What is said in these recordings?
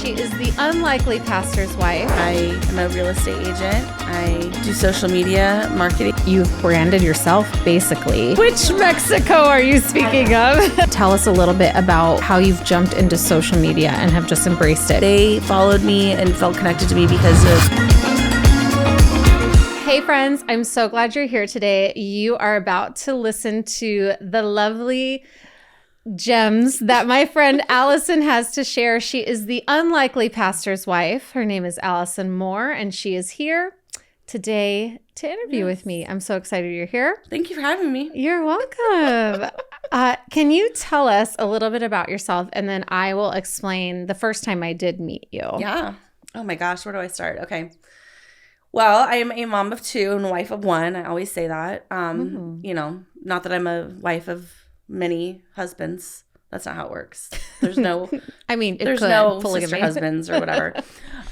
She is the unlikely pastor's wife. I am a real estate agent. I do social media marketing. You've branded yourself, basically. Which Mexico are you speaking of? Tell us a little bit about how you've jumped into social media and have just embraced it. They followed me and felt connected to me because of... Hey friends, I'm so glad you're here today. You are about to listen to the lovely gems that my friend Alyson has to share. She is the unlikely pastor's wife. Her name is Alyson Moore, and she is here today to interview with me. I'm so excited you're here. Thank you for having me. You're welcome. Can you tell us a little bit about yourself, and then I will explain the first time I did meet you. Yeah. Oh my gosh, where do I start? Okay. Well, I am a mom of two and a wife of one. I always say that. You know, not that I'm a wife of many husbands. That's not how it works. There's no I mean, there's no sister husbands or whatever.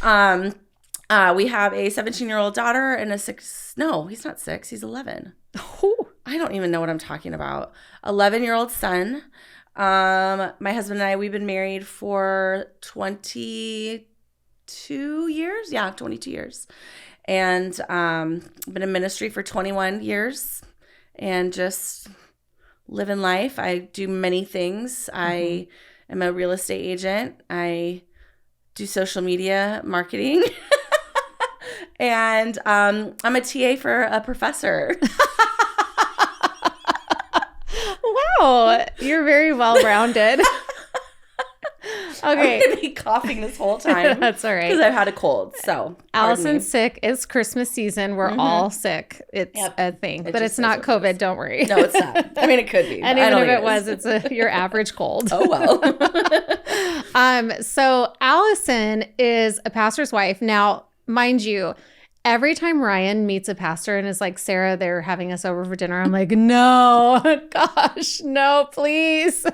We have a 17-year-old daughter and he's not 6, he's 11. Oh. I don't even know what I'm talking about. 11-year-old son. My husband and I, we've been married for 22 years. Yeah, 22 years. And been in ministry for 21 years and just living life. I do many things. I am a real estate agent. I do social media marketing. And I'm a TA for a professor. Wow, you're very well-rounded. Okay. I'm going to be coughing this whole time. That's all right. Because I've had a cold. So Alyson's sick. It's Christmas season. We're all sick. It's a thing. But it's not COVID. Don't worry. No, it's not. I mean, it could be. And even if it was, it's your average cold. Oh, well. So Alyson is a pastor's wife. Now, mind you, every time Ryan meets a pastor and is like, Sara, they're having us over for dinner, I'm like, no, gosh, no, please.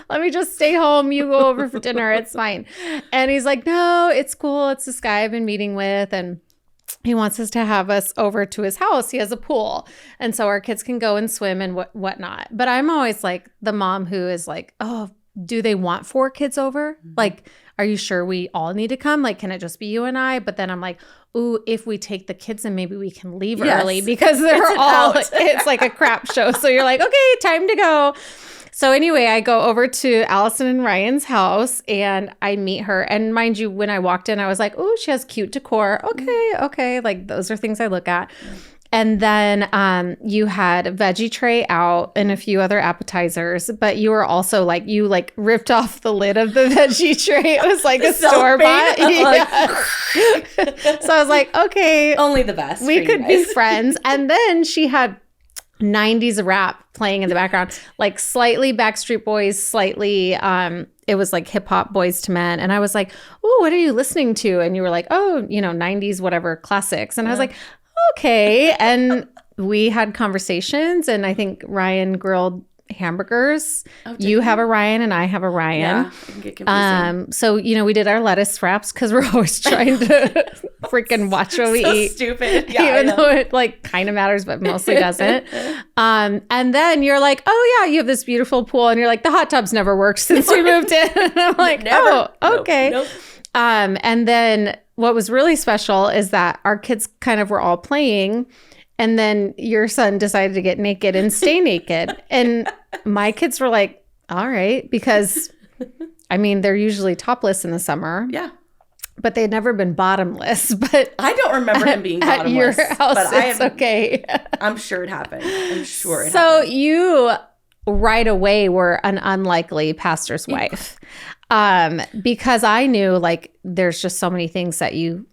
Let me just stay home. You go over for dinner. It's fine. And he's like, no, it's cool. It's this guy I've been meeting with. And he wants us to have us over to his house. He has a pool. And so our kids can go and swim and whatnot. But I'm always like the mom who is like, oh, do they want 4 kids over? Like, are you sure we all need to come? Like, can it just be you and I? But then I'm like, ooh, if we take the kids and maybe we can leave early because they're all, it's like a crap show. So you're like, okay, time to go. So anyway, I go over to Alyson and Ryan's house and I meet her. And mind you, when I walked in, I was like, ooh, she has cute decor. Okay. Like those are things I look at. And then you had a veggie tray out and a few other appetizers, but you were also like, you like ripped off the lid of the veggie tray. It was like a store-bought. Yeah. So I was like, okay. Only the best. We could be friends. And then she had 90s rap playing in the background, like slightly Backstreet Boys, slightly, it was like hip hop Boys to Men. And I was like, oh, what are you listening to? And you were like, oh, 90s, whatever, classics. And I was like, okay. And we had conversations and I think Ryan grilled hamburgers. You have a Ryan and I have a Ryan. Yeah, it can get confusing. So, we did our lettuce wraps because we're always trying to freaking watch what we eat. Stupid. Yeah, even though it like kind of matters, but mostly doesn't. And then you're like, oh yeah, you have this beautiful pool. And you're like, the hot tub's never worked since we moved in. And I'm like, oh, okay. Nope. And then what was really special is that our kids kind of were all playing and then your son decided to get naked and stay naked. And my kids were like, all right, because I mean, they're usually topless in the summer. Yeah. But they'd never been bottomless. But I don't remember him being bottomless. At your house, but it's okay. I'm sure it happened. I'm sure it happened. So you right away were an unlikely pastor's wife. Because I knew like there's just so many things that you're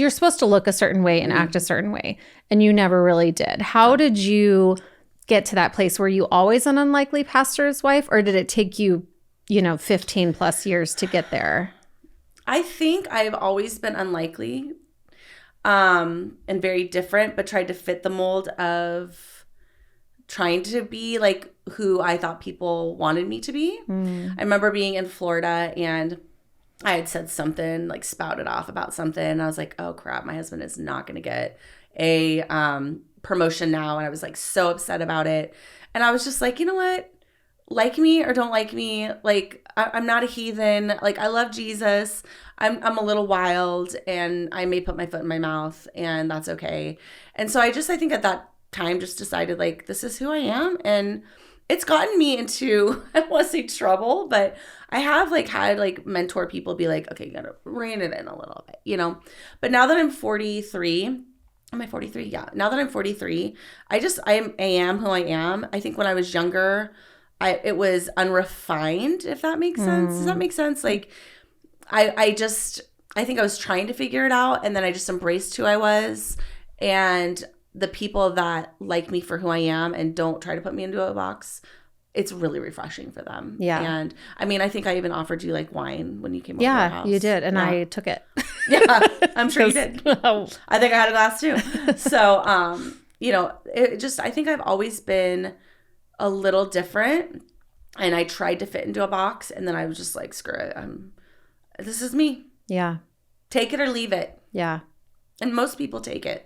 supposed to look a certain way and act a certain way. And you never really did. How did you get to that place? Were you always an unlikely pastor's wife or did it take you, 15 plus years to get there? I think I've always been unlikely and very different, but tried to fit the mold of trying to be like who I thought people wanted me to be. I remember being in Florida and I had said something, like spouted off about something. And I was like, oh crap, my husband is not going to get a promotion now. And I was like so upset about it. And I was just like, you know what? like me or don't like me, like I'm not a heathen. Like I love Jesus. I'm a little wild and I may put my foot in my mouth and that's okay. And so I think at that time just decided like this is who I am, and it's gotten me into I don't want to say trouble, but I have like had like mentor people be like, okay, you gotta rein it in a little bit, you know. But now that I'm 43, am I 43? Yeah. Now that I'm 43, I am who I am. I think when I was younger, it was unrefined, if that makes sense. Does that make sense? Like I think I was trying to figure it out, and then I just embraced who I was, and the people that like me for who I am and don't try to put me into a box, it's really refreshing for them. Yeah. And I mean, I think I even offered you like wine when you came over to our Yeah, house. you did. And I took it. Yeah, I'm sure you did. I think I had a glass too. So, you know, I think I've always been a little different, and I tried to fit into a box, and then I was just like, screw it. This is me. Yeah. Take it or leave it. Yeah. And most people take it.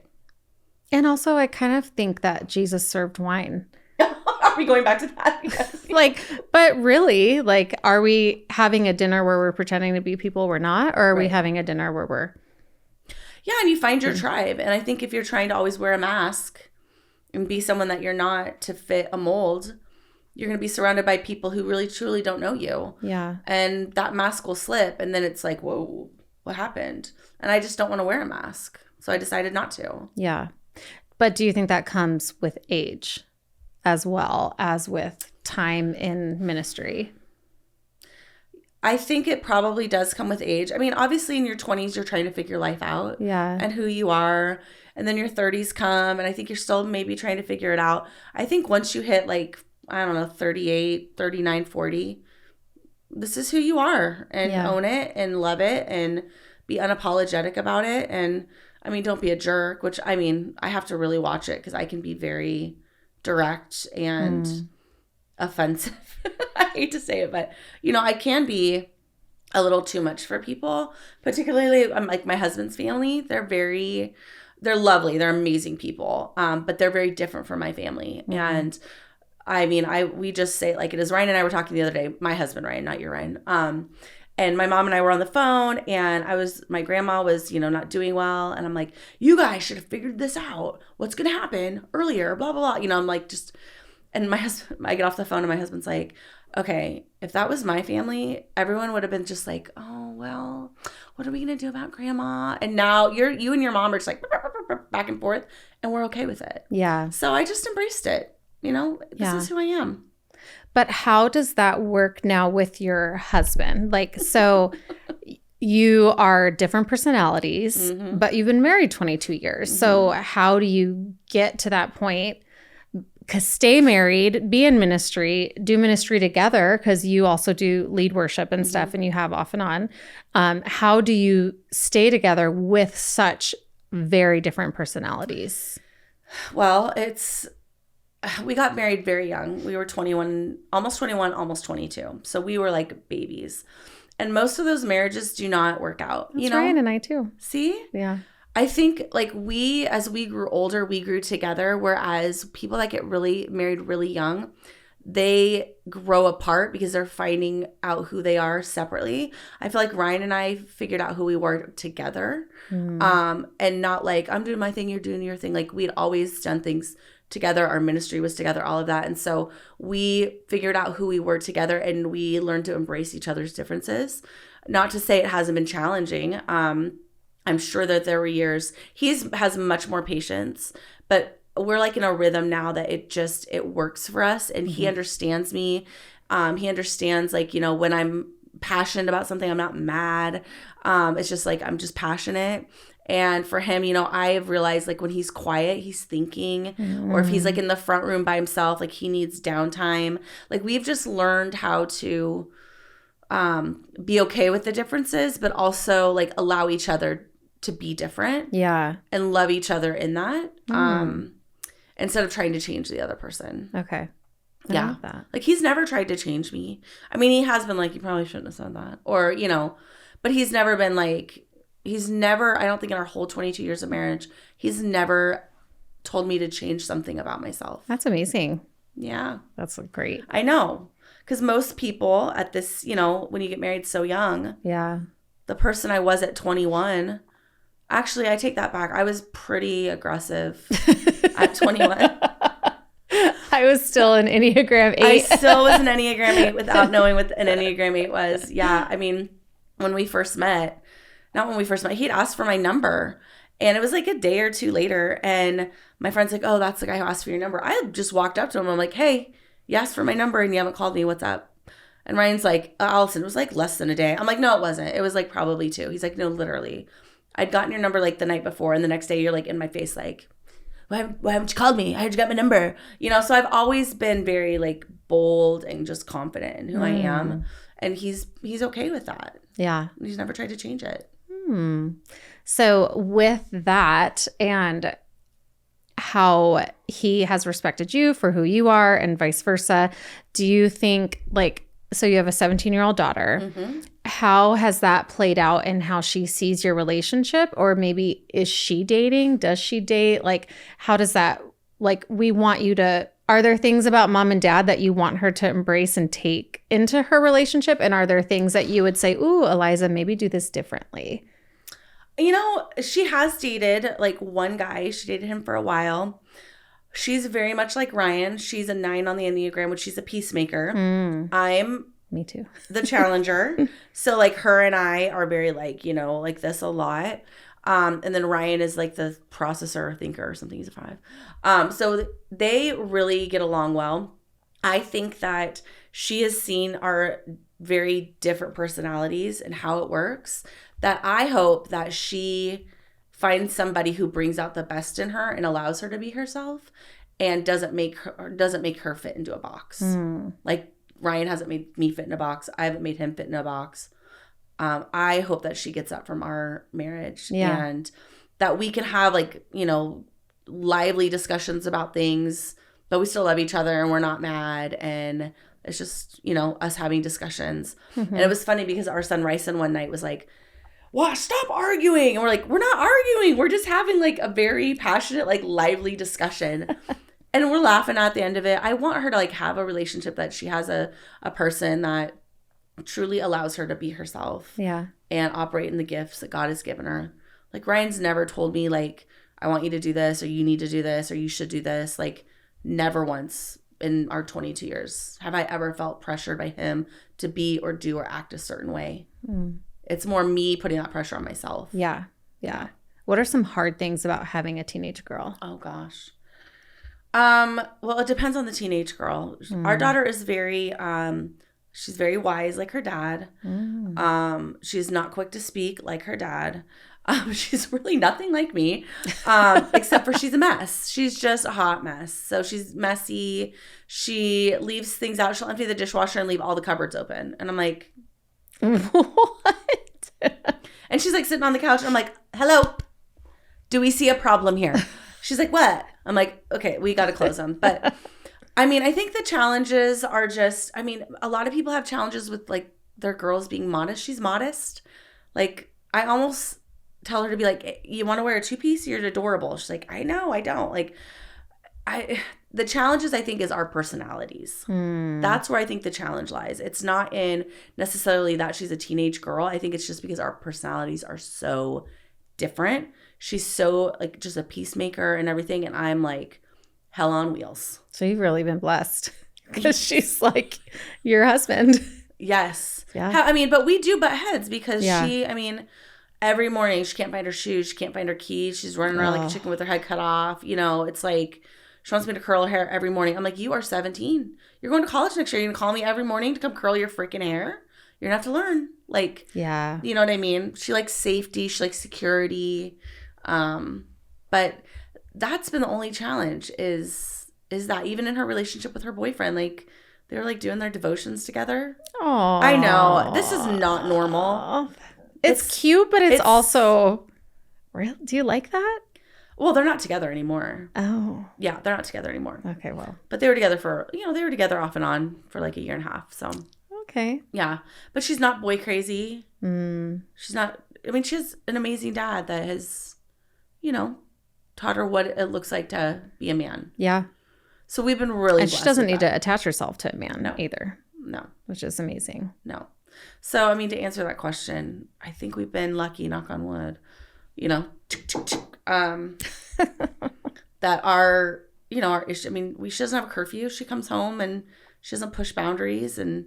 And also, I kind of think that Jesus served wine. Are we going back to that? Like, but really, like, are we having a dinner where we're pretending to be people we're not? Or are we having a dinner where we're... Yeah, and you find your tribe. And I think if you're trying to always wear a mask and be someone that you're not to fit a mold, you're going to be surrounded by people who really, truly don't know you. Yeah. And that mask will slip. And then it's like, whoa, what happened? And I just don't want to wear a mask. So I decided not to. Yeah. But do you think that comes with age as well as with time in ministry? I think it probably does come with age. I mean, obviously in your 20s, you're trying to figure life out. Yeah. And who you are. And then your 30s come, and I think you're still maybe trying to figure it out. I think once you hit like, I don't know, 38, 39, 40, this is who you are, and own it and love it and be unapologetic about it. And I mean, don't be a jerk, which I mean, I have to really watch it because I can be very direct and offensive. I hate to say it, but you know, I can be a little too much for people, particularly like my husband's family. They're lovely. They're amazing people. But they're very different from my family. And I mean, we just say it like it is. Ryan and I were talking the other day, my husband, Ryan, not your Ryan. And my mom and I were on the phone, and my grandma was, you know, not doing well. And I'm like, you guys should have figured this out. What's going to happen earlier, blah, blah, blah. You know, I'm like, and my husband, I get off the phone and my husband's like, okay, if that was my family, everyone would have been just like, oh, well, what are we going to do about grandma? And now you and your mom are just like back and forth, and we're okay with it. Yeah. So I just embraced it. You know, this is who I am. But how does that work now with your husband? Like, so you are different personalities, but you've been married 22 years. So how do you get to that point? Because stay married, be in ministry, do ministry together, because you also do lead worship and stuff, and you have off and on. How do you stay together with such very different personalities? Well, we got married very young. We were 21, almost 22. So we were like babies. And most of those marriages do not work out. That's you know? Ryan and I too. See? Yeah. I think like as we grew older, we grew together. Whereas people that get married really young, they grow apart because they're finding out who they are separately. I feel like Ryan and I figured out who we were together. And not like, I'm doing my thing, you're doing your thing. Like we'd always done things together. Our ministry was together, all of that. And so we figured out who we were together, and we learned to embrace each other's differences. Not to say it hasn't been challenging. I'm sure that there were years. He has much more patience, but we're like in a rhythm now that it works for us, and he understands me. He understands, like, you know, when I'm passionate about something, I'm not mad. It's just like, I'm just passionate. And for him, you know, I have realized like when he's quiet, he's thinking, or if he's like in the front room by himself, like he needs downtime. Like we've just learned how to be okay with the differences, but also like allow each other to be different. Yeah. And love each other in that. Instead of trying to change the other person. Okay. I love that. Like he's never tried to change me. I mean, he has been like, you probably shouldn't have said that. Or, you know, but he's never been like, I don't think in our whole 22 years of marriage, he's never told me to change something about myself. That's amazing. Yeah. That's great. I know. Because most people at this, when you get married so young, Yeah. the person I was at 21, actually, I take that back. I was pretty aggressive at 21. I was still an Enneagram 8. I still was an Enneagram 8 without knowing what an Enneagram 8 was. Yeah. I mean, when we first met, he'd asked for my number. And it was like a day or two later. And my friend's like, oh, that's the guy who asked for your number. I just walked up to him. I'm like, hey, you asked for my number and you haven't called me. What's up? And Ryan's like, Alyson, it was like less than a day. I'm like, no, it wasn't. It was like probably 2. He's like, no, literally. I'd gotten your number like the night before. And the next day you're like in my face like, why haven't you called me? I heard you got my number. So I've always been very like bold and just confident in who I am. And he's okay with that. Yeah. He's never tried to change it. So with that and how he has respected you for who you are and vice versa, do you think so you have a 17-year-old daughter. How has that played out in how she sees your relationship? Or maybe is she dating? Does she date? How does that, we want you to, are there things about mom and dad that you want her to embrace and take into her relationship? And are there things that you would say, ooh, Eliza, maybe do this differently? She has dated one guy. She dated him for a while. She's very much like Ryan. She's a 9 on the Enneagram, which she's a peacemaker. I'm Me too. the challenger. So her and I are very like this a lot. And then Ryan is like the processor thinker or something. He's a 5. So they really get along well. I think that she has seen our very different personalities and how it works, that I hope that she finds somebody who brings out the best in her and allows her to be herself and doesn't make her fit into a box. Like Ryan hasn't made me fit in a box. I haven't made him fit in a box. I hope that she gets that from our marriage and that we can have lively discussions about things, but we still love each other and we're not mad. And it's just, us having discussions. And it was funny because our son Ryson one night was like, "Wow, stop arguing." And we're like, "We're not arguing. We're just having a very passionate, lively discussion." And we're laughing at the end of it. I want her to have a relationship that she has a person that truly allows her to be herself. Yeah. And operate in the gifts that God has given her. Ryan's never told me I want you to do this or you need to do this or you should do this. Never once in our 22 years have I ever felt pressured by him to be or do or act a certain way. It's more me putting that pressure on myself. Yeah. What are some hard things about having a teenage girl? Oh gosh. Well, it depends on the teenage girl. Our daughter is very she's very wise like her dad. She's not quick to speak like her dad. She's really nothing like me, except for she's a mess. She's just a hot mess. So she's messy. She leaves things out. She'll empty the dishwasher and leave all the cupboards open. And I'm like, what? And she's sitting on the couch and I'm like, hello, do we see a problem here? She's like, what? I'm like, okay, we got to close them. But I think the challenges are just, a lot of people have challenges with their girls being modest. She's modest. I almost tell her to be you want to wear a 2-piece? You're adorable. She's like, I know, I don't. The challenges I think is our personalities. That's where I think the challenge lies. It's not in necessarily that she's a teenage girl. I think it's just because our personalities are so different. She's so just a peacemaker and everything. And I'm hell on wheels. So you've really been blessed because she's your husband. Yes. Yeah. But we do butt heads because she, every morning she can't find her shoes. She can't find her keys. She's running around like a chicken with her head cut off. It's she wants me to curl her hair every morning. I'm like, you are 17. You're going to college next year. You're going to call me every morning to come curl your freaking hair? You're going to have to learn. Yeah. You know what I mean? She likes safety. She likes security. But that's been the only challenge is that even in her relationship with her boyfriend, they were doing their devotions together. Oh, I know. This is not normal. It's cute, but it's also real. Do you like that? Well, they're not together anymore. Oh. Yeah, they're not together anymore. Okay, well. But they were together for, they were together off and on for a year and a half. So. Okay. Yeah. But she's not boy crazy. She's not, she has an amazing dad that has, taught her what it looks like to be a man. Yeah. So we've been really blessed. And she doesn't need to attach herself to a man either. No. which is amazing. No. So, I mean, to answer that question, I think we've been lucky, knock on wood, you know, that our, you know, our issue, I mean, she doesn't have a curfew. She comes home and she doesn't push boundaries and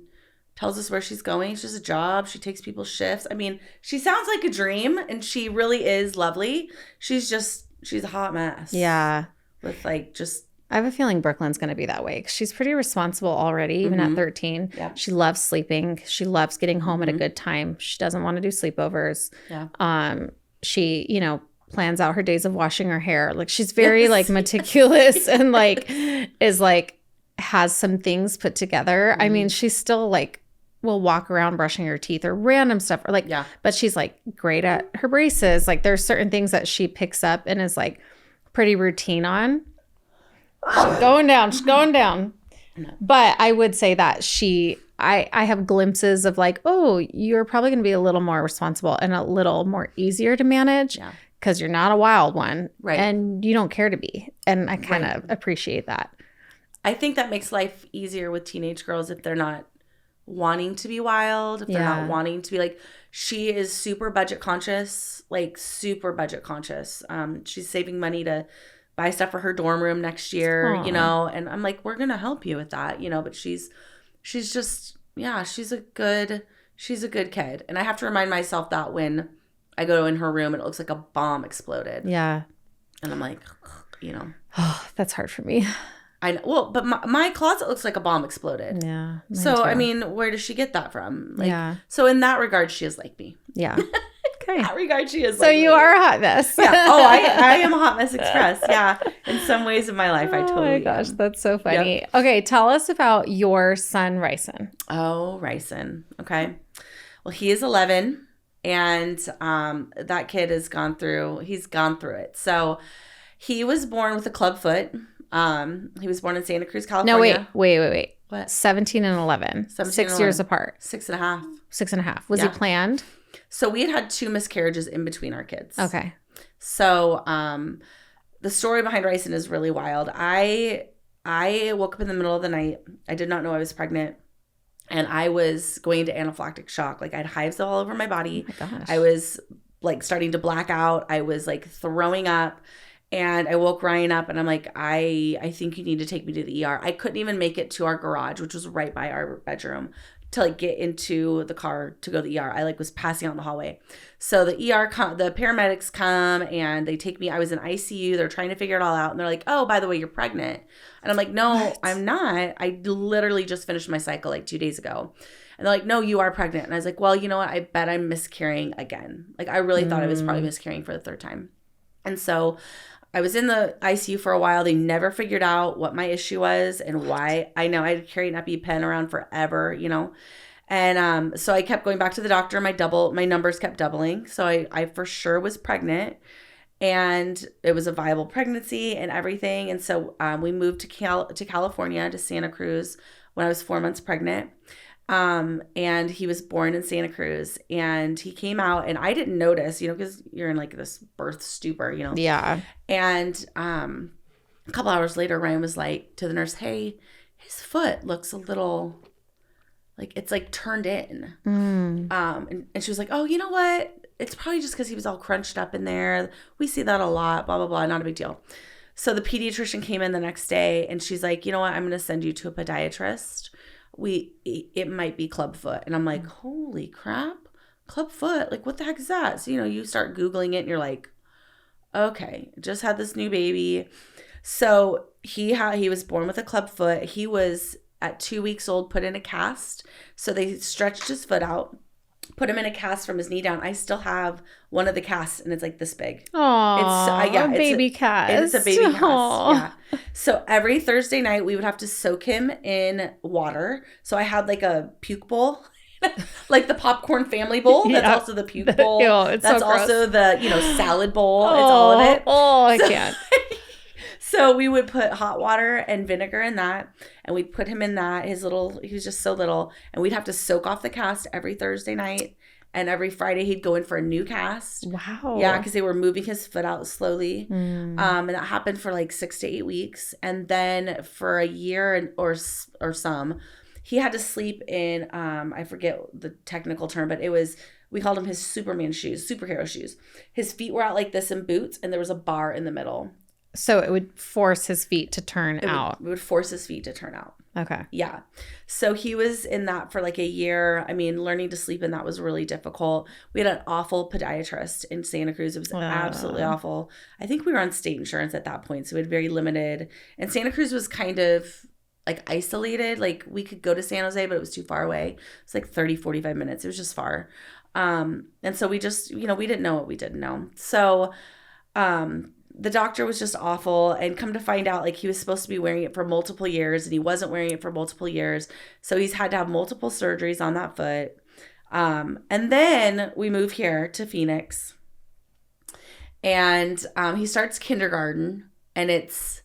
tells us where she's going. She has a job. She takes people's shifts. I mean, she sounds like a dream and she really is lovely. She's a hot mess. Yeah. With like just. I have a feeling Brooklyn's going to be that way. 'Cause she's pretty responsible already, even at 13. Yeah. She loves sleeping. She loves getting home at a good time. She doesn't want to do sleepovers. Yeah. She, you know, plans out her days of washing her hair. Like she's very like meticulous and like is like has some things put together. I mean, she's still like will walk around brushing her teeth or random stuff or like, but she's like great at her braces. Like there's certain things that she picks up and is like pretty routine on. She's going down. But I would say that I have glimpses of like, oh, you're probably going to be a little more responsible and a little more easier to manage because you're not a wild one. Right. And you don't care to be. And I kind of appreciate that. I think that makes life easier with teenage girls if they're not wanting to be wild, if they're not wanting to be like, she is super budget conscious, like super budget conscious. She's saving money to buy stuff for her dorm room next year, you know, and I'm like, we're going to help you with that, you know, but she's just, she's a good kid. And I have to remind myself that when I go in her room and it looks like a bomb exploded. Yeah. And I'm like, you know. Oh, that's hard for me. I know. Well, but my closet looks like a bomb exploded. Yeah. So, I mean, where does she get that from? Like, so in that regard, she is like me. Yeah. Okay. In that regard, she is so like you me. are a hot mess. Yeah. Oh, I am a hot mess express. Yeah. In some ways of my life, I totally Oh my gosh, am. that's so funny. Yep. Okay, tell us about your son, Ryson. Oh, Ryson. Okay. Well, he is 11, and that kid he's gone through it. So he was born with a club foot. He was born in Santa Cruz, California. No, wait. What? 17 and 11. 6 years apart. 6.5. 6.5. Was he planned? So we had 2 miscarriages in between our kids. Okay. So the story behind Ryson is really wild. I woke up in the middle of the night. I did not know I was pregnant. And I was going into anaphylactic shock. Like I had hives all over my body. Oh my gosh. I was like starting to black out. I was like throwing up. And I woke Ryan up and I'm like, I think you need to take me to the ER. I couldn't even make it to our garage, which was right by our bedroom, to like get into the car to go to the ER. I like was passing out in the hallway. So the the paramedics come and they take me. I was in ICU. They're trying to figure it all out. And they're like, oh, by the way, you're pregnant. And I'm like, no, what? I'm not. I literally just finished my cycle like 2 days ago. And they're like, no, you are pregnant. And I was like, well, you know what? I bet I'm miscarrying again. Like I really thought I was probably miscarrying for the 3rd time. And so I was in the ICU for a while. They never figured out what my issue was and why. I know I had carried an EpiPen around forever, you know. And so I kept going back to the doctor. My numbers kept doubling. So I for sure was pregnant. And it was a viable pregnancy and everything. And so we moved to California, to Santa Cruz, when I was 4 months pregnant. And he was born in Santa Cruz, and he came out, and I didn't notice, you know, because you're in like this birth stupor, you know. Yeah. And a couple hours later, Ryan was like to the nurse, hey, his foot looks a little like it's like turned in. And she was like, oh, you know what? It's probably just because he was all crunched up in there. We see that a lot, blah, blah, blah. Not a big deal. So the pediatrician came in the next day, and she's like, you know what? I'm going to send you to a podiatrist. It might be clubfoot. And I'm like, holy crap, clubfoot, like what the heck is that? So, you know, you start Googling it and you're like, okay, just had this new baby. So he was born with a clubfoot. He was at 2 weeks old, put in a cast. So they stretched his foot out, put him in a cast from his knee down. I still have one of the casts, and it's like this big. Oh, it's baby cast. It's a baby cast. Aww. Yeah. So every Thursday night we would have to soak him in water. So I had like a puke bowl, like the popcorn family bowl. That's also the puke bowl. Ew, that's so also the salad bowl. It's all of it. Oh, I can't. So we would put hot water and vinegar in that, and we'd put him in that. He was just so little, and we'd have to soak off the cast every Thursday night, and every Friday he'd go in for a new cast. Wow. Yeah, because they were moving his foot out slowly, and that happened for like 6 to 8 weeks, and then for a year or some, He had to sleep in, I forget the technical term, but we called him his Superman shoes, superhero shoes. His feet were out like this in boots, and there was a bar in the middle. So it would force his feet to turn out. It would force his feet to turn out. Okay. Yeah. So he was in that for like a year. I mean, learning to sleep in that was really difficult. We had an awful pediatrist in Santa Cruz. It was absolutely awful. I think we were on state insurance at that point, so we had very limited. And Santa Cruz was kind of like isolated. Like we could go to San Jose, but it was too far away. It's like 30, 45 minutes. It was just far. And so we just, we didn't know what we didn't know. So, the doctor was just awful, and come to find out, like, he was supposed to be wearing it for multiple years, and he wasn't wearing it for multiple years. So he's had to have multiple surgeries on that foot. And then we move here to Phoenix, and he starts kindergarten, and it's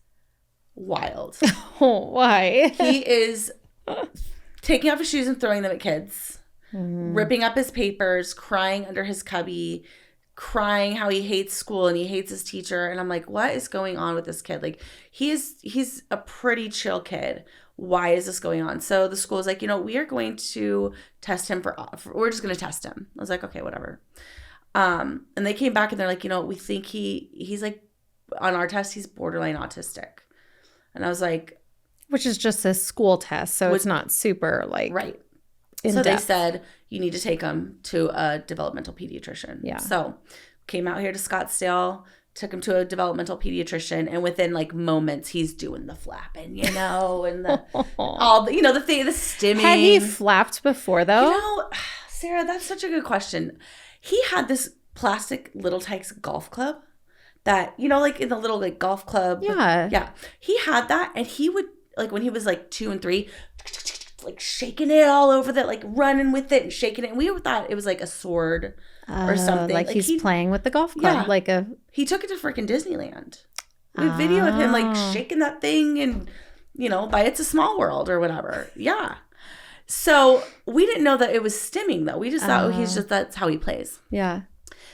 wild. Oh, why? He is taking off his shoes and throwing them at kids, ripping up his papers, crying under his cubby, crying how he hates school and he hates his teacher. And I'm like, what is going on with this kid? Like, he's a pretty chill kid. Why is this going on? So the school is like, we are going to test him we're just going to test him. I was like, okay, whatever. And they came back and they're like, we think he's like, on our test, he's borderline autistic. And I was like, which is just a school test. So it's not super like, right. So they said, you need to take him to a developmental pediatrician. Yeah. So came out here to Scottsdale, took him to a developmental pediatrician, and within like moments, he's doing the flapping, and the all the the stimming. Had he flapped before though? Sarah, that's such a good question. He had this plastic Little Tikes golf club that like in the little like golf club. Yeah. He had that, and he would like when he was like 2 and 3. Like shaking it all over like running with it and shaking it. And we thought it was like a sword or something. Like he's playing with the golf club. Yeah. He took it to freaking Disneyland. We have video of him like shaking that thing and, by It's a Small World or whatever. Yeah. So we didn't know that it was stimming though. We just thought, that's how he plays. Yeah.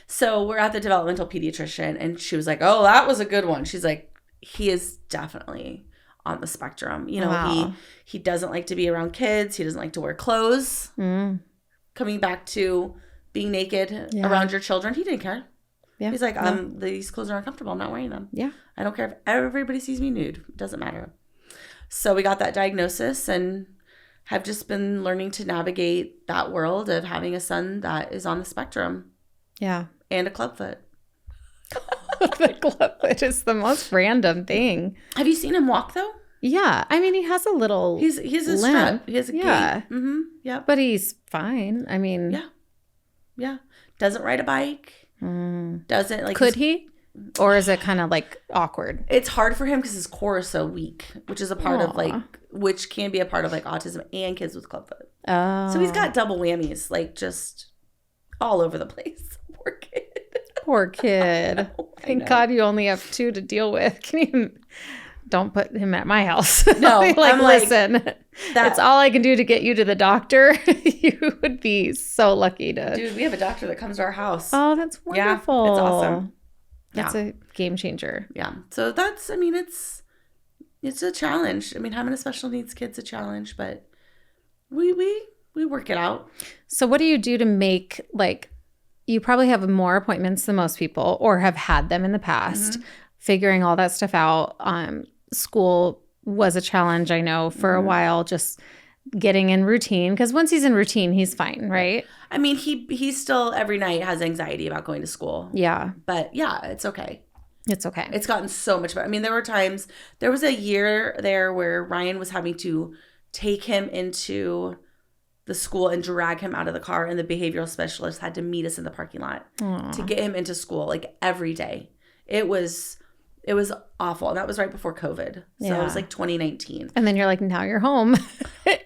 So we're at the developmental pediatrician and she was like, oh, that was a good one. She's like, he is definitely on the spectrum. Wow. He doesn't like to be around kids. He doesn't like to wear clothes. Coming back to being naked around your children, he didn't care. Yeah. He's like, these clothes are uncomfortable. I'm not wearing them. Yeah. I don't care if everybody sees me nude. It doesn't matter. So we got that diagnosis and have just been learning to navigate that world of having a son that is on the spectrum. Yeah. And a clubfoot. The clubfoot is the most random thing. Have you seen him walk though? Yeah. I mean, he has a little He's a limp. strut. He has a gait. Mm-hmm. Yeah. But he's fine. I mean. Yeah. Yeah. Doesn't ride a bike. Doesn't like. Could he? Or is it kind of like awkward? It's hard for him because his core is so weak, which is a part of which can be a part of like autism and kids with clubfoot. Oh. So he's got double whammies, like just all over the place. Poor kid. Poor kid. Thank God you only have 2 to deal with. Don't put him at my house. No, listen, that's all I can do to get you to the doctor. You would be so lucky to. Dude, we have a doctor that comes to our house. Oh, that's wonderful. Yeah, it's awesome. That's a game changer. Yeah. So that's, it's a challenge. Having a special needs kid's a challenge, but we work it out. So what do you do to make you probably have more appointments than most people or have had them in the past, figuring all that stuff out. School was a challenge, I know, for a while, just getting in routine. Because once he's in routine, he's fine, right? He still every night has anxiety about going to school. Yeah. But yeah, it's okay. It's okay. It's gotten so much better. There was a year there where Ryan was having to take him into the school and drag him out of the car, and the behavioral specialist had to meet us in the parking lot to get him into school every day. It was awful. And that was right before COVID. So it was 2019. And then you're like, now you're home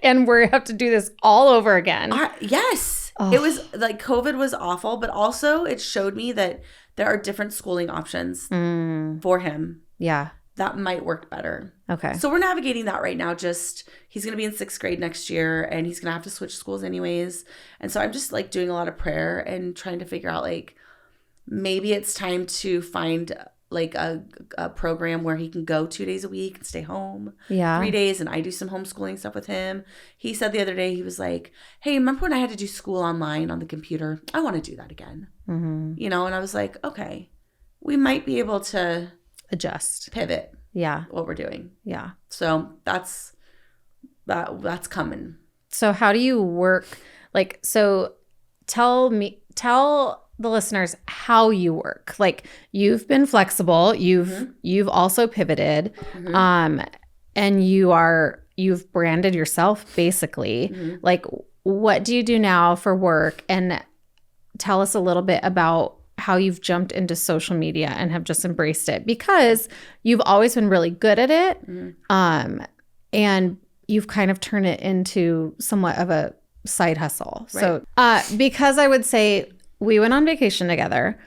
and we have to do this all over again. Yes. Oh. It was COVID was awful, but also it showed me that there are different schooling options for him. Yeah. That might work better. Okay. So we're navigating that right now. He's going to be in 6th grade next year and he's going to have to switch schools anyways. And so I'm just doing a lot of prayer and trying to figure out maybe it's time to find like a program where he can go 2 days a week and stay home. Yeah. 3 days, and I do some homeschooling stuff with him. He said the other day, he was like, hey, remember when I had to do school online on the computer? I want to do that again. You know, and I was like, okay, we might be able to adjust, pivot. Yeah. What we're doing. Yeah. So that's coming. So how do you work? Like, so tell the listeners how you work. Like, you've been flexible. You've also pivoted. And you've branded yourself basically. Like, what do you do now for work? And tell us a little bit about how you've jumped into social media and have just embraced it, because you've always been really good at it. And you've kind of turned it into somewhat of a side hustle. Right. So, because I would say we went on vacation together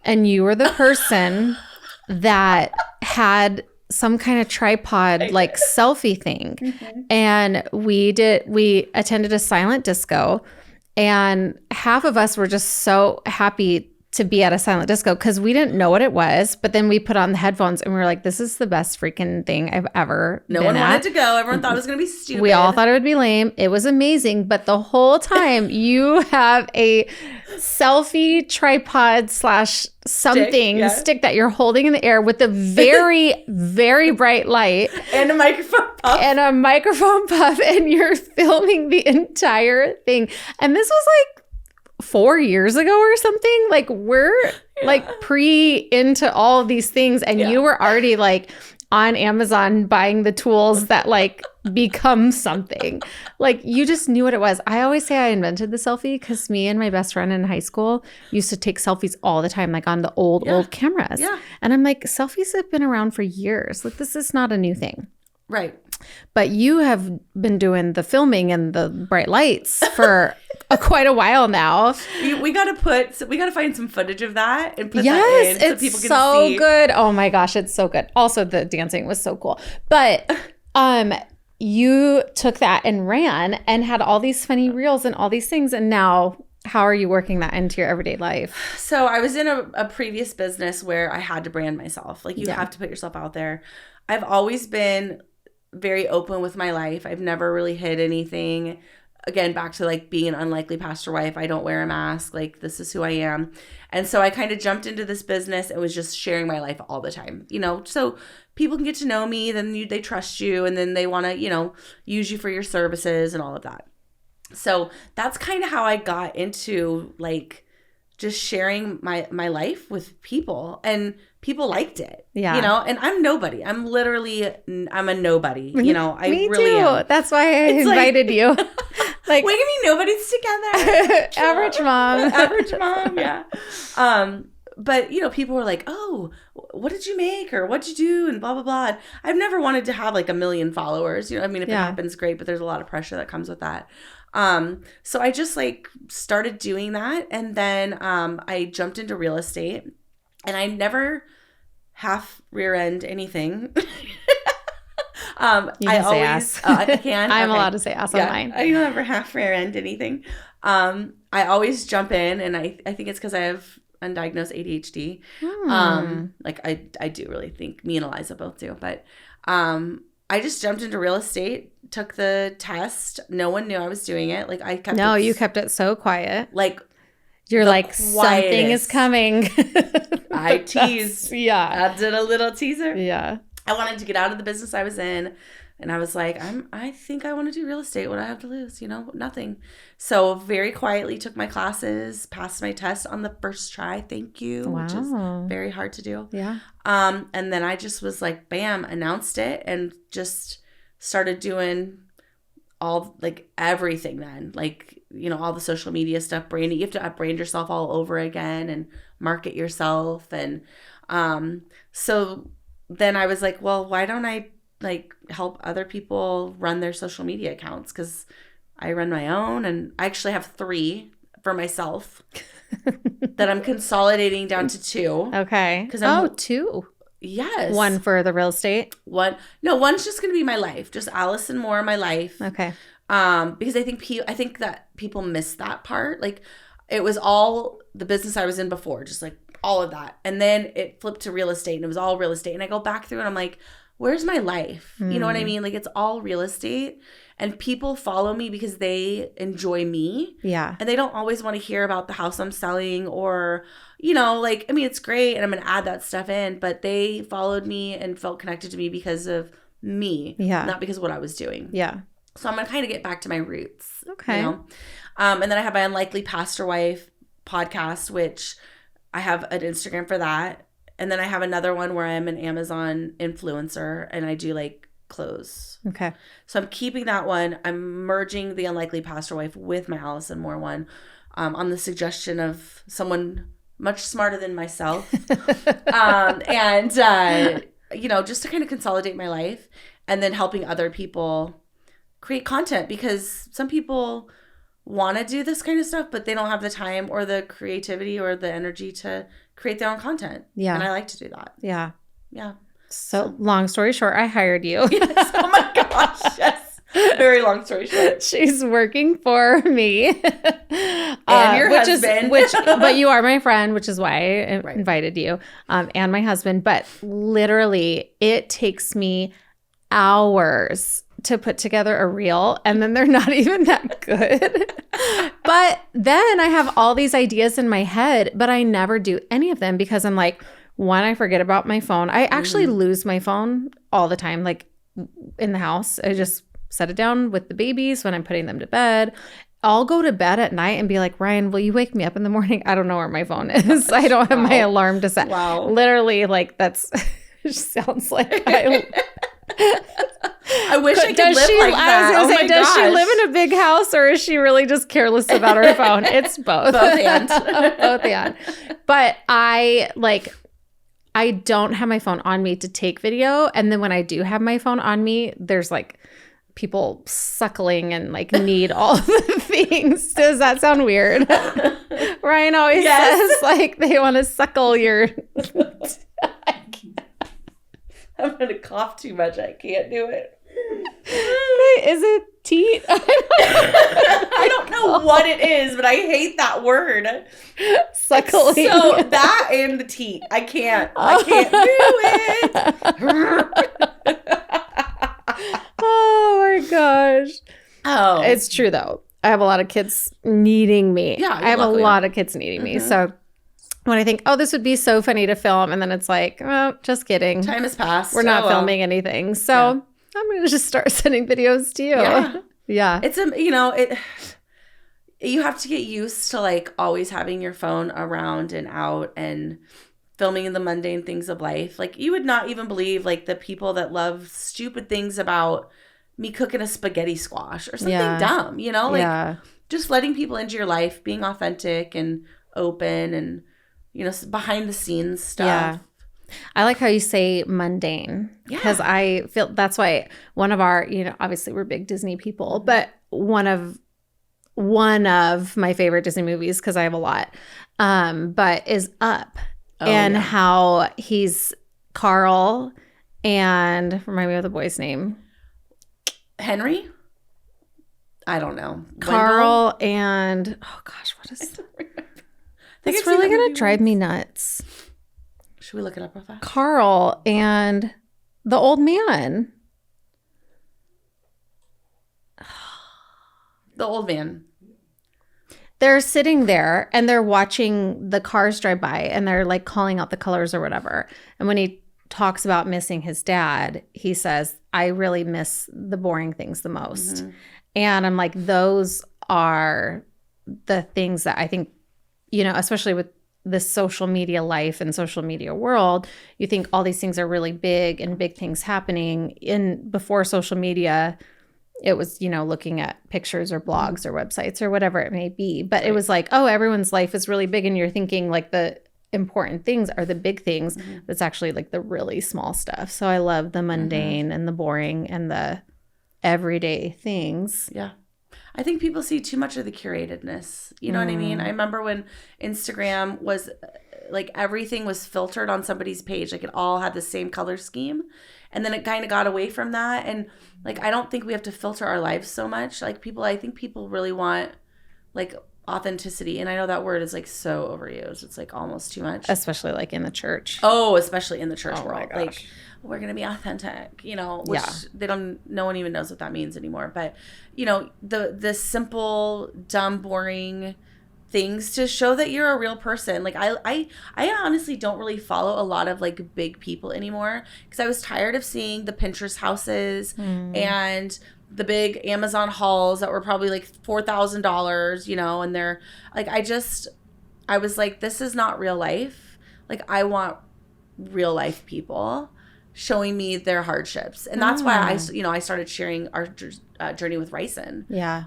and you were the person that had some kind of tripod, like selfie thing. And we attended a silent disco, and half of us were just so happy to be at a silent disco because we didn't know what it was. But then we put on the headphones and we were like, this is the best freaking thing I've ever been one at. Wanted to go. Everyone thought it was going to be stupid. We all thought it would be lame. It was amazing. But the whole time you have a selfie tripod / something stick that you're holding in the air with a very, very bright light. And a microphone puff. And you're filming the entire thing. And this was like 4 years ago or something. Like, we're like into all of these things, and you were already like on Amazon buying the tools that like become something. Like, you just knew what it was. I always say I invented the selfie because me and my best friend in high school used to take selfies all the time, like on the old cameras. And I'm like, selfies have been around for years. Like, this is not a new thing. Right. But you have been doing the filming and the bright lights for quite a while now. We gotta find some footage of that and put that in so people can see. It's so good. Oh my gosh, it's so good. Also, the dancing was so cool. But you took that and ran and had all these funny reels and all these things. And now, how are you working that into your everyday life? So I was in a previous business where I had to brand myself. Like, you have to put yourself out there. I've always been very open with my life. I've never really hid anything. Again, back to like being an unlikely pastor wife. I don't wear a mask. Like, this is who I am. And so I kind of jumped into this business and was just sharing my life all the time, you know, so people can get to know me, then they trust you, and then they want to, you know, use you for your services and all of that. So that's kind of how I got into like just sharing my life with people, and people liked it. Yeah. You know, and I'm nobody. I'm a nobody. You know, I Me really too. am. That's why I invited you. Like, we can be nobodies together. Average mom. Average mom, yeah. But, you know, people were like, oh, what did you make? Or what'd you do? And blah, blah, blah. And I've never wanted to have like 1 million followers. You know, I mean, if it happens, great. But there's a lot of pressure that comes with that. So I just like started doing that. And then I jumped into real estate, and I never half rear end anything. You can say ass. I can. I'm allowed to say ass on mine. I never half rear end anything. I always jump in, and I think it's because I have undiagnosed ADHD. Like I do really think me and Eliza both do, but I just jumped into real estate, took the test. No one knew I was doing it. Like, I kept you kept it so quiet. Like, you're like, something is coming. I teased. Yeah. I did a little teaser. Yeah. I wanted to get out of the business I was in. And I was like, I think I want to do real estate. What do I have to lose? You know, nothing. So very quietly took my classes, passed my test on the first try. Thank you. Wow. Which is very hard to do. Yeah. And then I just was like, bam, announced it, and just started doing all, like, everything then. Like, you know, all the social media stuff, branding. You have to brand yourself all over again and market yourself. And so then I was like, well, why don't I like help other people run their social media accounts? Because I run my own, and I actually have 3 for myself that I'm consolidating down to 2. Okay. Because 2. Yes. 1 for the real estate. One's just gonna be my life, just Alyson Moore, my life. Okay. Because I think that people miss that part. Like, it was all the business I was in before, just like all of that. And then it flipped to real estate and it was all real estate. And I go back through and I'm like, where's my life? You know what I mean? Like it's all real estate and people follow me because they enjoy me. Yeah. And they don't always want to hear about the house I'm selling or, you know, like, I mean, it's great and I'm going to add that stuff in, but they followed me and felt connected to me because of me, not because of what I was doing. Yeah. So I'm going to kind of get back to my roots. Okay. You know? And then I have my Unlikely Pastor Wife podcast, which I have an Instagram for that. And then I have another one where I'm an Amazon influencer and I do like clothes. Okay. So I'm keeping that one. I'm merging the Unlikely Pastor Wife with my Alyson Moore one on the suggestion of someone much smarter than myself. You know, just to kind of consolidate my life and then helping other people create content because some people want to do this kind of stuff, but they don't have the time or the creativity or the energy to create their own content. Yeah. And I like to do that. Yeah. Yeah. So long story short, I hired you. Yes. Oh my gosh. Yes. Very long story short. She's working for me. And your husband. But you are my friend, which is why I invited you, and my husband. But literally, it takes me hours to put together a reel, and then they're not even that good. But then I have all these ideas in my head, but I never do any of them because I'm like, one, I forget about my phone. I actually lose my phone all the time, like in the house. I just set it down with the babies when I'm putting them to bed. I'll go to bed at night and be like, Ryan, will you wake me up in the morning? I don't know where my I don't have my alarm to set. Wow. Literally, like that's sounds like I wish I could live like that. I was gonna say, does she live in a big house or is she really just careless about her phone? It's both. Both and. Both and. But I don't have my phone on me to take video. And then when I do have my phone on me, there's like people suckling and like need all the things. Does that sound weird? Ryan always says like they want to suckle your... I'm going to cough too much. I can't do it. Is it teat? I don't know what it is, but I hate that word. Suckling. So that and the teat. I can't do it. Oh my gosh. Oh. It's true though. I have a lot of kids needing me. Yeah. I have a lot of kids needing me. So when I think, oh, this would be so funny to film, and then it's like, oh, just kidding. Time has passed. We're not filming anything. So I'm going to just start sending videos to you. Yeah. Yeah. It's you have to get used to like always having your phone around and out and filming the mundane things of life. Like you would not even believe like the people that love stupid things about me cooking a spaghetti squash or something dumb, you know, like just letting people into your life, being authentic and open and, you know, behind the scenes stuff. Yeah. I like how you say mundane because I feel that's why one of our, you know, obviously we're big Disney people, but one of my favorite Disney movies, because I have a lot, but is Up. How he's Carl and remind me of the boy's name. Henry? I don't know. Carl and oh gosh, what is that's really gonna drive me nuts. Should we look it up real fast? Carl and the old man. The old man. They're sitting there and they're watching the cars drive by and they're like calling out the colors or whatever. And when he talks about missing his dad, he says, I really miss the boring things the most. Mm-hmm. And I'm like, those are the things that I think, you know, especially with the social media life and social media world, you think all these things are really big and big things happening. Before social media, it was, you know, looking at pictures or blogs or websites or whatever it may be. But it was like, oh, everyone's life is really big. And you're thinking like the important things are the big things. Mm-hmm. It's actually like the really small stuff. So I love the mundane and the boring and the everyday things. Yeah. I think people see too much of the curatedness. You know what I mean? I remember when Instagram was like everything was filtered on somebody's page. Like it all had the same color scheme. And then it kind of got away from that. And like, I don't think we have to filter our lives so much. Like I think people really want like authenticity. And I know that word is like so overused. It's like almost too much. Especially like in the church. Oh, especially in the church world. My gosh. Like, we're going to be authentic, you know, which no one even knows what that means anymore. But, you know, the simple, dumb, boring things to show that you're a real person. Like I honestly don't really follow a lot of like big people anymore because I was tired of seeing the Pinterest houses and the big Amazon hauls that were probably like $4,000, you know, and they're like, I was like, this is not real life. Like, I want real life people showing me their hardships. And that's why I started sharing our journey with Alyson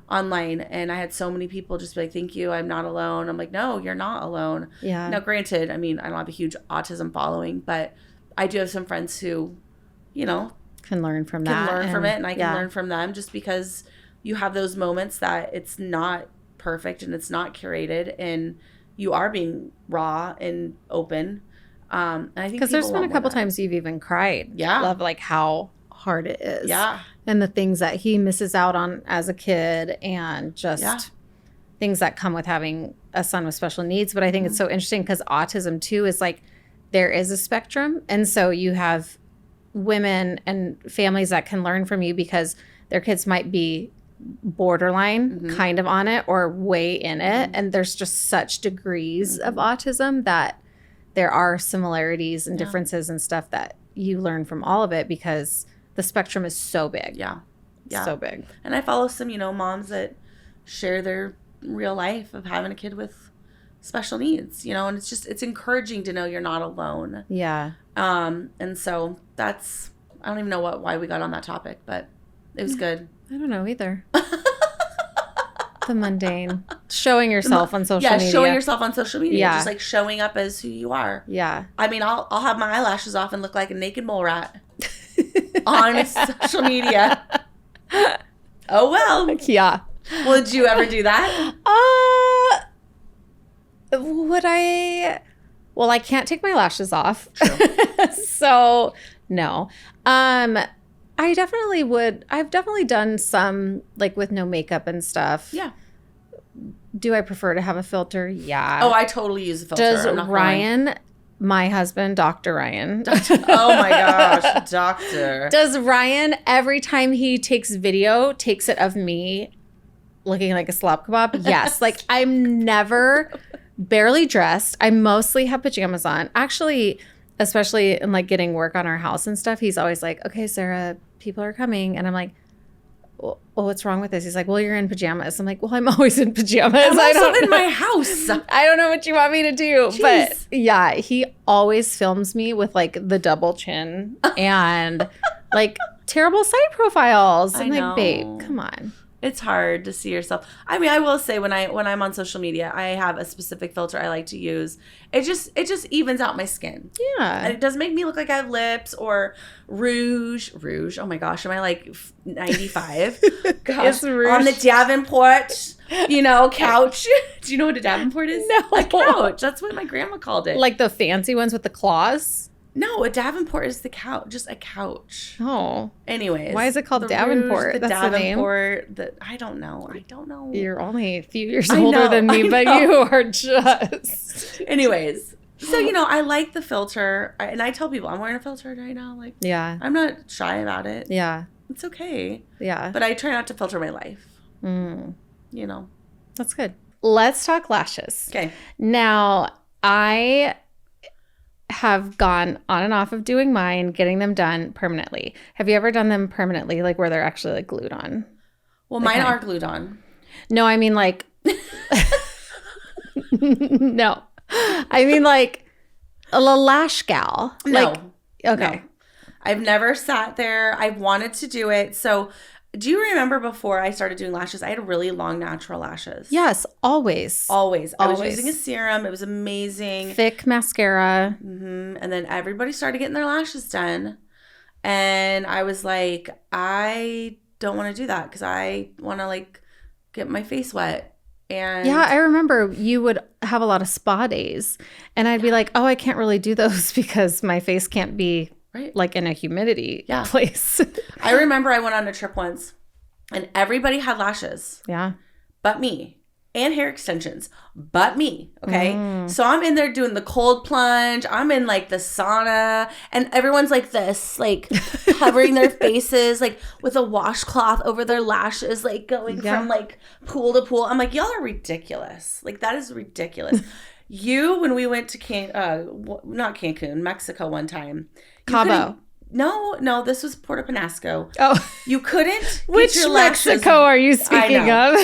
online. And I had so many people just be like, thank you, I'm not alone. I'm like, no, you're not alone. Yeah. Now, granted, I mean, I don't have a huge autism following, but I do have some friends who, you know, can learn from it, and I can learn from them, just because you have those moments that it's not perfect and it's not curated and you are being raw and open. And I think because there's been a couple times you've even cried of like how hard it is and the things that he misses out on as a kid and just things that come with having a son with special needs. But I think it's so interesting because autism too is like there is a spectrum, and so you have women and families that can learn from you because their kids might be borderline kind of on it or way in it, and there's just such degrees of autism that there are similarities and differences and stuff that you learn from all of it because the spectrum is so big. So big. And I follow some, you know, moms that share their real life of having a kid with special needs, you know, and it's encouraging to know you're not alone. And so that's, I don't even know why we got on that topic, but it was good. I don't know either. The mundane. Showing yourself on social media. Yeah, showing yourself on social media. Just like showing up as who you are. Yeah. I mean, I'll have my eyelashes off and look like a naked mole rat on social media. Oh, well. Yeah. Would you ever do that? Would I? Well, I can't take my lashes off. True. So, no. I definitely would. I've definitely done some like with no makeup and stuff. Yeah. Do I prefer to have a filter? Yeah. Oh, I totally use a filter. Does Ryan, my husband, Dr. Ryan. Oh my gosh, doctor. Does Ryan, every time he takes video, takes it of me looking like a slop kebab? Yes. Like I'm never barely dressed. I mostly have pajamas on. Actually, especially in like getting work on our house and stuff, he's always like, okay, Sara, people are coming. And I'm like, well, what's wrong with this? He's like, well, you're in pajamas. I'm like, well, I'm always in pajamas. I'm also in my house. I don't know what you want me to do. Jeez. But yeah, he always films me with like the double chin and like terrible side profiles. I'm like, babe, come on. It's hard to see yourself. I mean, I will say when I'm on social media, I have a specific filter I like to use. It just evens out my skin. Yeah. And it doesn't make me look like I have lips or rouge. Oh my gosh, am I like 95? Gosh, on the Davenport, you know, couch. Do you know what a Davenport is? No. A couch. That's what my grandma called it. Like the fancy ones with the claws? No, a Davenport is the couch, just a couch. Oh. Anyways. Why is it called Davenport? Rouge, That's Davenport, the name? I don't know. You're only a few years older than me, but you are just. Anyways. So, you know, I like the filter. And I tell people, I'm wearing a filter right now. Like, yeah. I'm not shy about it. Yeah. It's okay. Yeah. But I try not to filter my life. You know. That's good. Let's talk lashes. Okay. Now, I have gone on and off of doing mine, getting them done permanently. Have you ever done them permanently, like where they're actually like glued on? Well, mine are glued on. No, I mean like no. I mean like a lash gal. No. Like, okay. No. I've never sat there. I've wanted to do it. So do you remember before I started doing lashes, I had really long natural lashes? Yes, always. I was using a serum. It was amazing. Thick mascara. And then everybody started getting their lashes done. And I was like, I don't want to do that because I want to like get my face wet. And yeah, I remember you would have a lot of spa days. And I'd be like, oh, I can't really do those because my face can't be like in a humidity place. I remember I went on a trip once and everybody had lashes. Yeah. But me. and hair extensions, but me. Okay. So I'm in there doing the cold plunge. I'm in like the sauna, and everyone's like this, like covering their faces, like with a washcloth over their lashes, like going from like pool to pool. I'm like, y'all are ridiculous. Like, that is ridiculous. When we went to not Cancun, Mexico one time. Cabo. No, this was Puerto Penasco. Oh. You couldn't Which get your lashes, Mexico are you speaking of?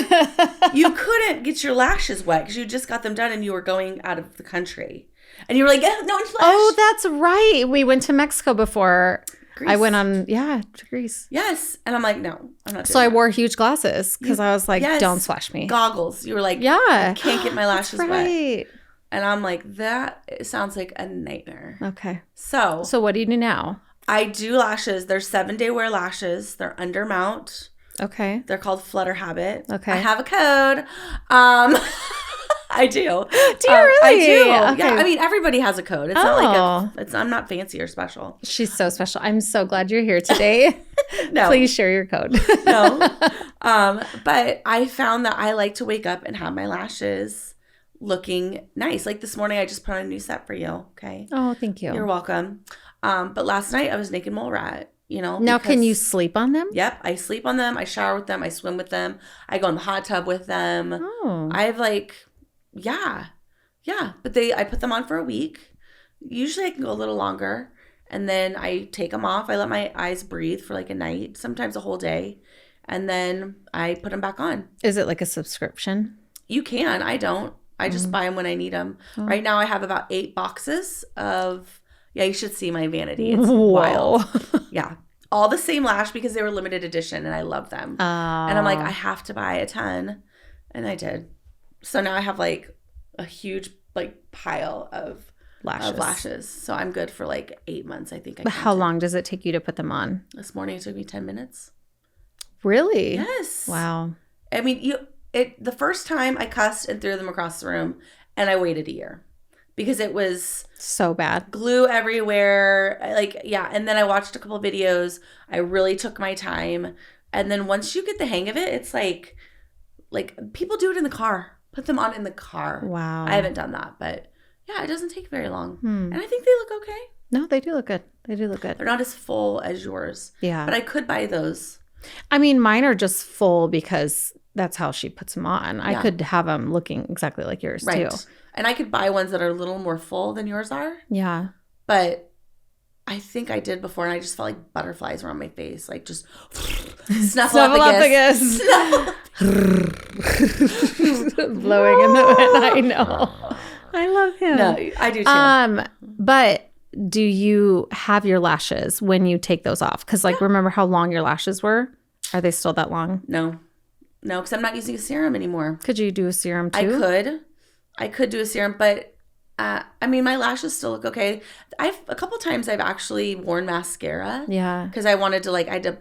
You couldn't get your lashes wet because you just got them done and you were going out of the country. And you were like, no one's flash. Oh, that's right. We went to Mexico before. Greece. I went on, to Greece. Yes. And I'm like, no, I'm not doing So I wore huge glasses because I was like, don't splash me. Goggles. You were like, I can't get my lashes wet. And I'm like, that sounds like a nightmare. Okay. So what do you do now? I do lashes. They're 7-day wear lashes. They're undermount. Okay. They're called Flutter Habit. Okay. I have a code. I do. Do you really? I do. Okay. Yeah. I mean, everybody has a code. It's not like I'm not fancy or special. She's so special. I'm so glad you're here today. No. Please share your code. No. But I found that I like to wake up and have my lashes looking nice. Like this morning, I just put on a new set for you. Okay. Oh, thank you. You're welcome. But last night I was naked mole rat, Now, can you sleep on them? Yep. I sleep on them. I shower with them. I swim with them. I go in the hot tub with them. Oh. I have yeah. But I put them on for a week. Usually I can go a little longer. And then I take them off. I let my eyes breathe for like a night, sometimes a whole day. And then I put them back on. Is it like a subscription? You can. I don't. I just buy them when I need them. Oh. Right now I have about 8 boxes of... Yeah, you should see my vanity. It's wild. Yeah. All the same lash because they were limited edition and I love them. And I'm like, I have to buy a ton. And I did. So now I have like a huge pile of lashes. So I'm good for like 8 months, I think. But how long does it take you to put them on? This morning it took me 10 minutes. Really? Yes. Wow. I mean, the first time I cussed and threw them across the room and I waited a year. Because it was so bad. Glue everywhere. And then I watched a couple of videos. I really took my time. And then once you get the hang of it, it's like people do it in the car. Put them on in the car. Wow. I haven't done that, but yeah, it doesn't take very long. And I think they look okay. No, they do look good. They're not as full as yours. Yeah. But I could buy those. I mean, mine are just full because that's how she puts them on. Yeah. I could have them looking exactly like yours too. And I could buy ones that are a little more full than yours are. Yeah. But I think I did before, and I just felt like butterflies were on my face. Like, just snuffleupagus. Blowing in the wind. I know. I love him. No, I do too. But do you have your lashes when you take those off? Because, remember how long your lashes were? Are they still that long? No, because I'm not using a serum anymore. Could you do a serum too? I could do a serum, but I mean, my lashes still look okay. A couple times I've actually worn mascara. Yeah. Because I wanted to I had to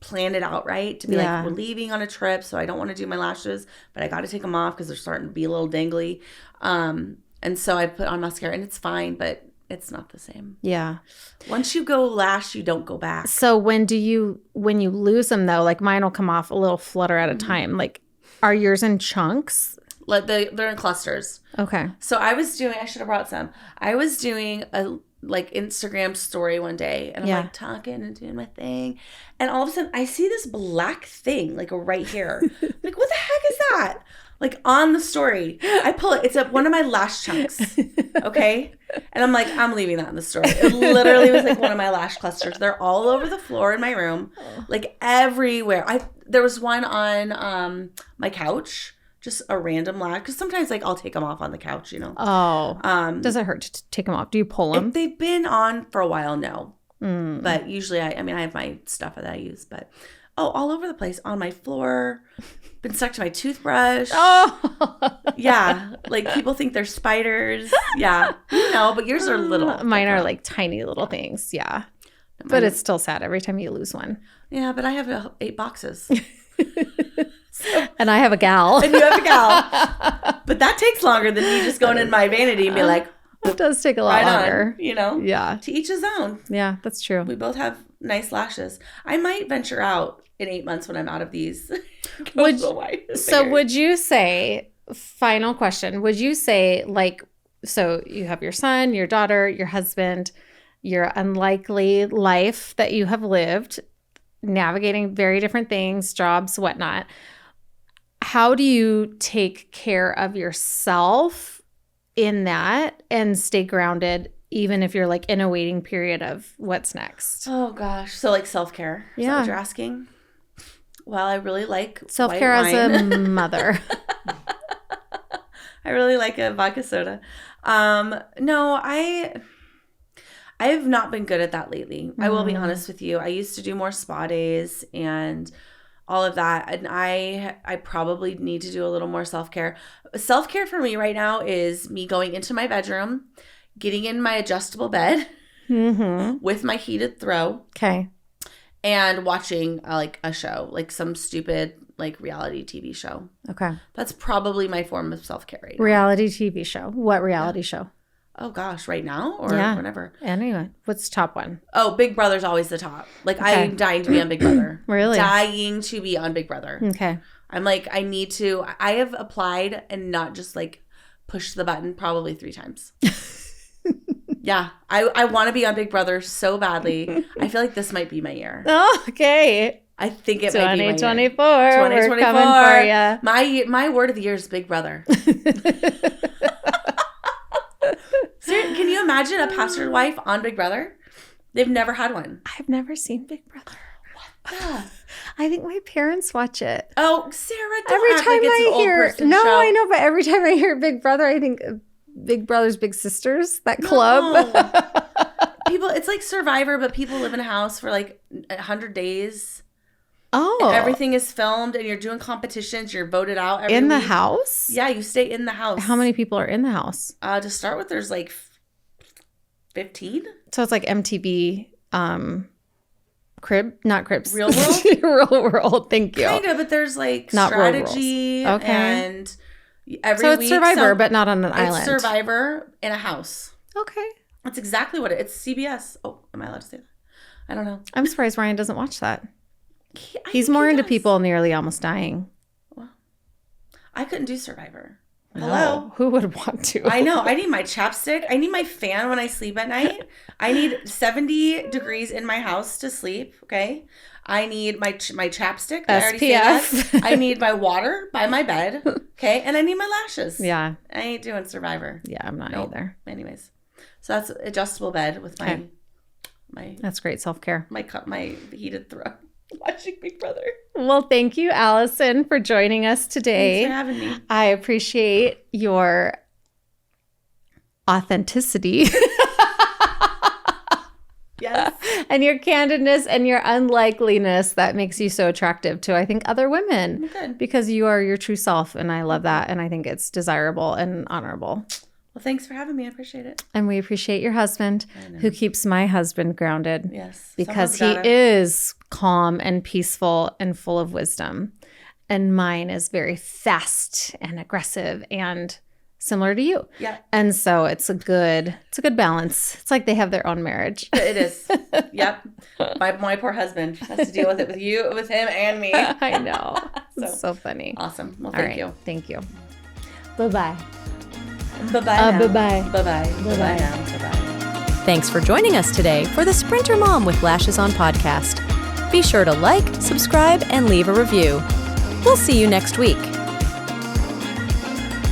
plan it out right to be we're leaving on a trip, so I don't want to do my lashes, but I got to take them off because they're starting to be a little dangly. And so I put on mascara, and it's fine, but it's not the same. Yeah. Once you go lash, you don't go back. So when you lose them though, mine will come off a little flutter at a time. Are yours in chunks? They're in clusters. Okay. So I should have brought some. I was doing a Instagram story one day, and I'm talking and doing my thing, and all of a sudden I see this black thing right here. What the heck is that? On the story, I pull it. It's one of my lash chunks. Okay, and I'm leaving that in the story. It literally was one of my lash clusters. They're all over the floor in my room, everywhere. There was one on my couch. Just a random lash. Because sometimes, I'll take them off on the couch, Oh. Does it hurt to take them off? Do you pull them? If they've been on for a while, no. But usually, I have my stuff that I use. But, all over the place. On my floor. Been stuck to my toothbrush. Oh. Yeah. People think they're spiders. Yeah. But yours are little. Mine are tiny little things. Yeah. But it's still sad every time you lose one. Yeah, but I have 8 boxes. And I have a gal. And you have a gal. But that takes longer than me just going in my vanity and be It does take a lot Right longer. on, you know? Yeah. To each his own. Yeah, that's true. We both have nice lashes. I might venture out in 8 months when I'm out of these. Would you say, final question, would you say, like, so you have your son, your daughter, your husband, your unlikely life that you have lived, navigating very different things, jobs, whatnot. How do you take care of yourself in that and stay grounded, even if you're like in a waiting period of what's next? Oh gosh. So like self-care. Is that what you're asking? Well, I really like self-care as a mother. I really like a vodka soda. No, I've not been good at that lately. I will be honest with you. I used to do more spa days and all of that. And I probably need to do a little more self-care. Self-care for me right now is me going into my bedroom, getting in my adjustable bed with my heated throw. Okay. And watching like a show, like some stupid like reality TV show. Okay. That's probably my form of self-care right now. Reality TV show. What reality show? Oh gosh, right now or whenever? Anyway, what's top one? Oh, Big Brother's always the top. Like I'm dying to be on Big Brother. Really? Dying to be on Big Brother. Okay. I'm like, I need to. I have applied and not just like pushed the button probably 3 times. Yeah, I want to be on Big Brother so badly. I feel like this might be my year. Oh, okay. I think it might be my year. 2024. 2024. We're coming for you. My word of the year is Big Brother. Can you imagine a pastor's wife on Big Brother? They've never had one. I've never seen Big Brother. What the? I think my parents watch it. Oh, Sarah, don't every act time like it's an old person show. I know, but every time I hear Big Brother, I think Big Brothers Big Sisters, that club. People, it's like Survivor, but people live in a house for like 100 days. Oh. And everything is filmed and you're doing competitions. You're voted out every week. The house? Yeah, you stay in the house. How many people are in the house? To start with, there's like 15. So it's like MTV Crib, not Cribs. Real World? Real World, thank you. Kind of, but there's like not strategy and every so it's week. Survivor, but not on an island. It's Survivor in a house. Okay. That's exactly what it's CBS. Oh, am I allowed to say that? I don't know. I'm surprised Ryan doesn't watch that. He's more into people nearly almost dying. Well, I couldn't do Survivor. No. Hello? Who would want to? I know. I need my chapstick. I need my fan when I sleep at night. I need 70 degrees in my house to sleep. Okay. I need my chapstick. I already say that. I need my water by my bed. Okay. And I need my lashes. Yeah. I ain't doing Survivor. Yeah, I'm not either. Anyways. So that's adjustable bed with my that's great self-care. My heated throw. Watching Big Brother. Well, thank you, Alyson, for joining us today. Thanks for having me. I appreciate your authenticity. Yes. And your candidness and your unlikeliness that makes you so attractive to, I think, other women. Good. Because you are your true self, and I love that, and I think it's desirable and honorable. Well, thanks for having me. I appreciate it. And we appreciate your husband, who keeps my husband grounded. Yes. Because he is calm and peaceful and full of wisdom. And mine is very fast and aggressive and similar to you. Yeah. And so it's a good balance. It's like they have their own marriage. It is. Yep. My poor husband has to deal with it with him and me. I know. It's so funny. Awesome. Well, thank you. Thank you. Bye-bye. Bye-bye. Bye-bye. Bye-bye. Bye-bye. Bye-bye. Thanks for joining us today for the Sprinter Mom with Lashes On podcast. Be sure to like, subscribe, and leave a review. We'll see you next week.